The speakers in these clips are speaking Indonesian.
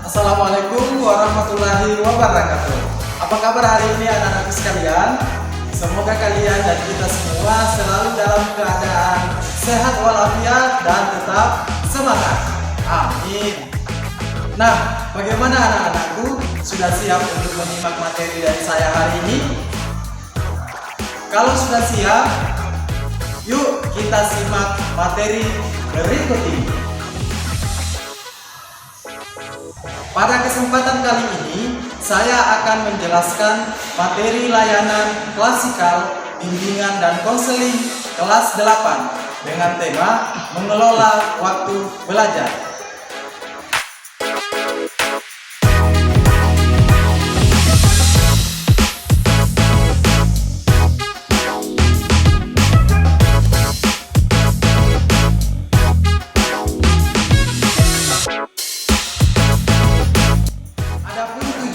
Assalamualaikum warahmatullahi wabarakatuh. Apa kabar hari ini anak-anak sekalian? Semoga kalian dan kita semua selalu dalam keadaan sehat walafiat dan tetap semangat. Amin. Nah, bagaimana anak-anakku? Sudah siap untuk menyimak materi dari saya hari ini? Kalau sudah siap, yuk kita simak materi berikut ini. Pada kesempatan kali ini, saya akan menjelaskan materi layanan klasikal, bimbingan dan konseling kelas 8 dengan tema mengelola waktu belajar.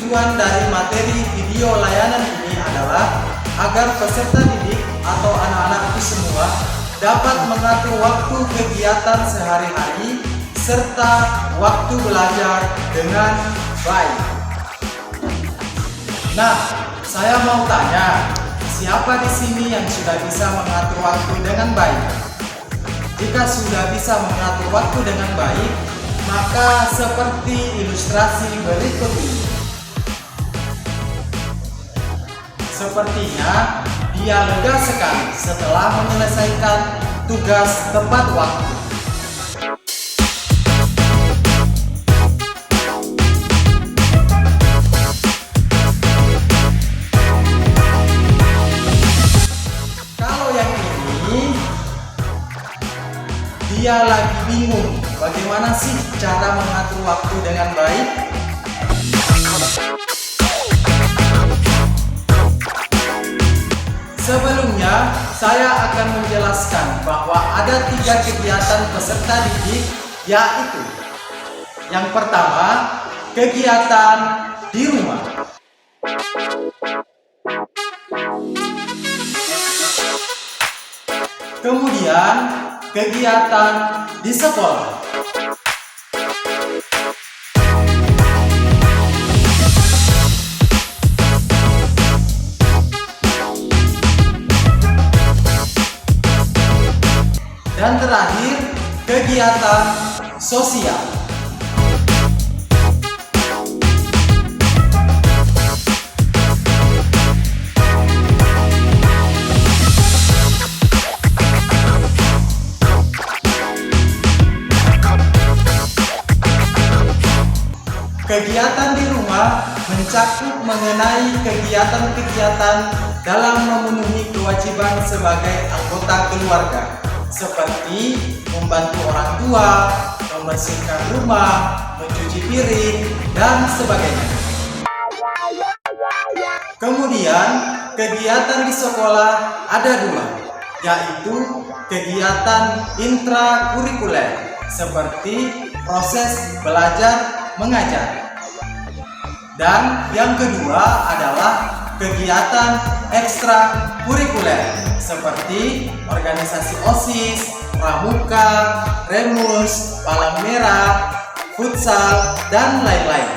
Tujuan dari materi video layanan ini adalah agar peserta didik atau anak-anak itu semua dapat mengatur waktu kegiatan sehari-hari serta waktu belajar dengan baik. Nah, saya mau tanya, siapa di sini yang sudah bisa mengatur waktu dengan baik? Jika sudah bisa mengatur waktu dengan baik, maka seperti ilustrasi berikut ini. Sepertinya dia lega sekali setelah menyelesaikan tugas tepat waktu. Kalau yang ini, dia lagi bingung bagaimana sih cara mengatur waktu dengan baik. Sebelumnya, saya akan menjelaskan bahwa ada 3 kegiatan peserta didik, yaitu yang pertama, kegiatan di rumah. Kemudian, kegiatan di sekolah. Dan terakhir, kegiatan sosial. Kegiatan di rumah mencakup mengenai kegiatan-kegiatan dalam memenuhi kewajiban sebagai anggota keluarga, seperti membantu orang tua, membersihkan rumah, mencuci piring, dan sebagainya. Kemudian, kegiatan di sekolah ada 2, yaitu kegiatan intrakurikuler, seperti proses belajar mengajar. Dan yang kedua adalah kegiatan ekstrakurikuler, seperti organisasi OSIS, pramuka, remus, palang merah, futsal, dan lain-lain.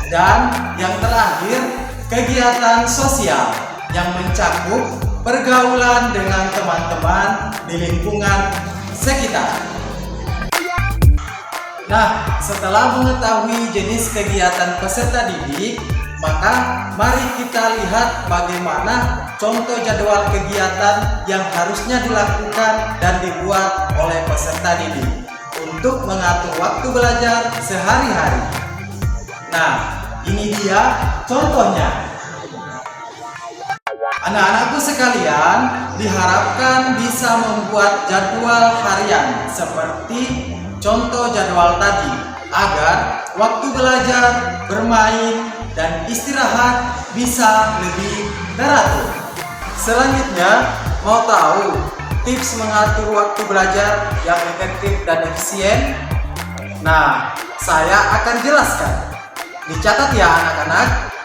Dan yang terakhir, kegiatan sosial yang mencakup pergaulan dengan teman-teman di lingkungan sekitar. Nah, setelah mengetahui jenis kegiatan peserta didik, maka mari kita lihat bagaimana contoh jadwal kegiatan yang harusnya dilakukan dan dibuat oleh peserta didik untuk mengatur waktu belajar sehari-hari. Nah, ini dia contohnya. Anak-anakku sekalian, diharapkan bisa membuat jadwal harian seperti contoh jadwal tadi, agar waktu belajar, bermain, dan istirahat bisa lebih teratur. Selanjutnya, mau tahu tips mengatur waktu belajar yang efektif dan efisien? Nah, saya akan jelaskan. Dicatat ya anak-anak.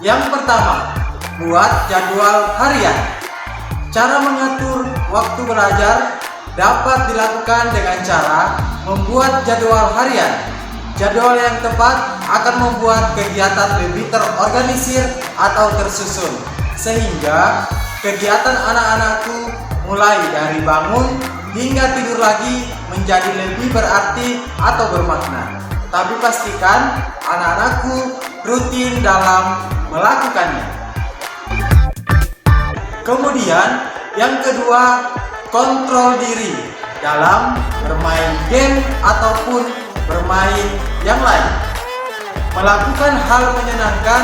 Yang pertama, buat jadwal harian. Cara mengatur waktu belajar dapat dilakukan dengan cara membuat jadwal harian. Jadwal yang tepat akan membuat kegiatan lebih terorganisir atau tersusun, sehingga kegiatan anak-anakku mulai dari bangun hingga tidur lagi menjadi lebih berarti atau bermakna. Tapi pastikan anak-anakku rutin dalam melakukannya. Kemudian yang kedua, kontrol diri dalam bermain game ataupun bermain yang lain. Melakukan hal menyenangkan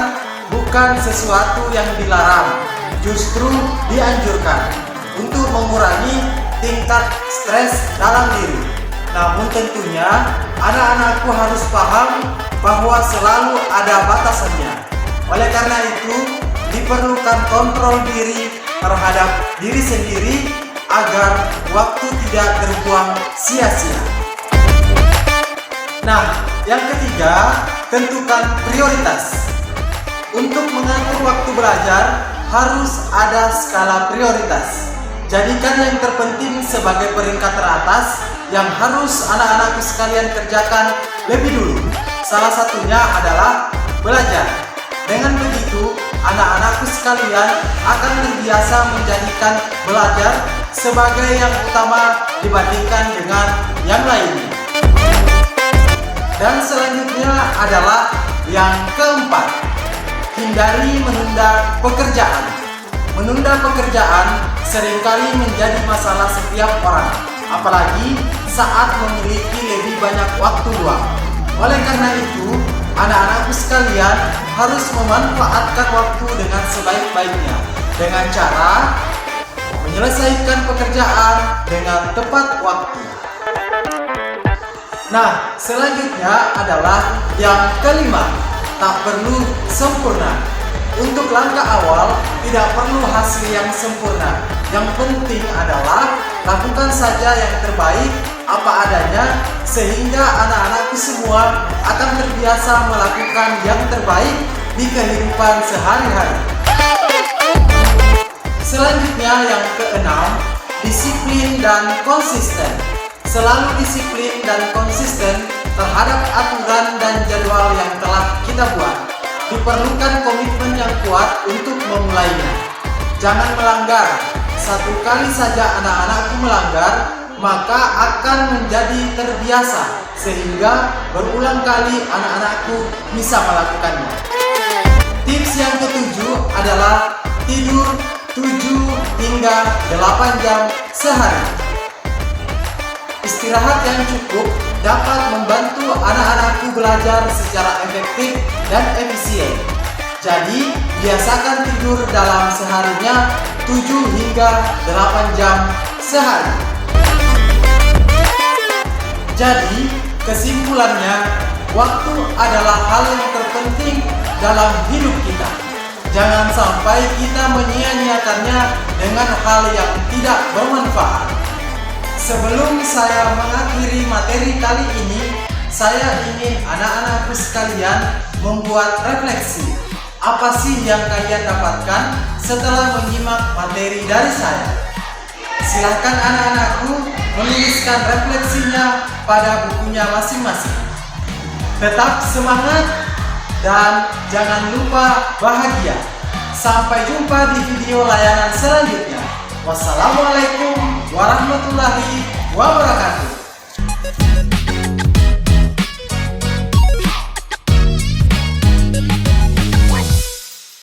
bukan sesuatu yang dilarang, justru dianjurkan untuk mengurangi tingkat stres dalam diri. Namun tentunya anak-anakku harus paham bahwa selalu ada batasannya. Oleh karena itu, diperlukan kontrol diri terhadap diri sendiri agar waktu tidak terbuang sia-sia. Nah, yang ketiga, tentukan prioritas. Untuk mengatur waktu belajar, harus ada skala prioritas. Jadikan yang terpenting sebagai peringkat teratas yang harus anak-anakku sekalian kerjakan lebih dulu. Salah satunya adalah belajar. Dengan begitu, anak-anakku sekalian akan terbiasa menjadikan belajar sebagai yang utama dibandingkan dengan yang lainnya. Dan selanjutnya adalah yang keempat, hindari menunda pekerjaan. Menunda pekerjaan seringkali menjadi masalah setiap orang, apalagi saat memiliki lebih banyak waktu luang. Oleh karena itu, anak-anakku sekalian harus memanfaatkan waktu dengan sebaik-baiknya dengan cara menyelesaikan pekerjaan dengan tepat waktu. Nah, selanjutnya adalah yang kelima, tak perlu sempurna. Untuk langkah awal, tidak perlu hasil yang sempurna. Yang penting adalah lakukan saja yang terbaik apa adanya, sehingga anak-anakku semua akan terbiasa melakukan yang terbaik di kehidupan sehari-hari. Selanjutnya yang keenam, disiplin dan konsisten. Selalu disiplin dan konsisten terhadap aturan dan jadwal yang telah kita buat. Diperlukan komitmen yang kuat untuk memulainya. Jangan melanggar. Satu kali saja anak-anakku melanggar, maka akan menjadi terbiasa, sehingga berulang kali anak-anakku bisa melakukannya. Tips yang ketujuh adalah tidur 7 hingga 8 jam sehari. Istirahat yang cukup dapat membantu anak-anakku belajar secara efektif dan efisien. Jadi, biasakan tidur dalam seharinya 7 hingga 8 jam sehari. Jadi, kesimpulannya, waktu adalah hal yang terpenting dalam hidup kita. Jangan sampai kita menyia-nyiakannya dengan hal yang tidak bermanfaat. Sebelum saya mengakhiri materi kali ini, saya ingin anak-anakku sekalian membuat refleksi. Apa sih yang kalian dapatkan setelah menyimak materi dari saya? Silahkan anak-anakku menuliskan refleksinya pada bukunya masing-masing. Tetap semangat dan jangan lupa bahagia. Sampai jumpa di video layanan selanjutnya. Wassalamualaikum warahmatullahi wabarakatuh.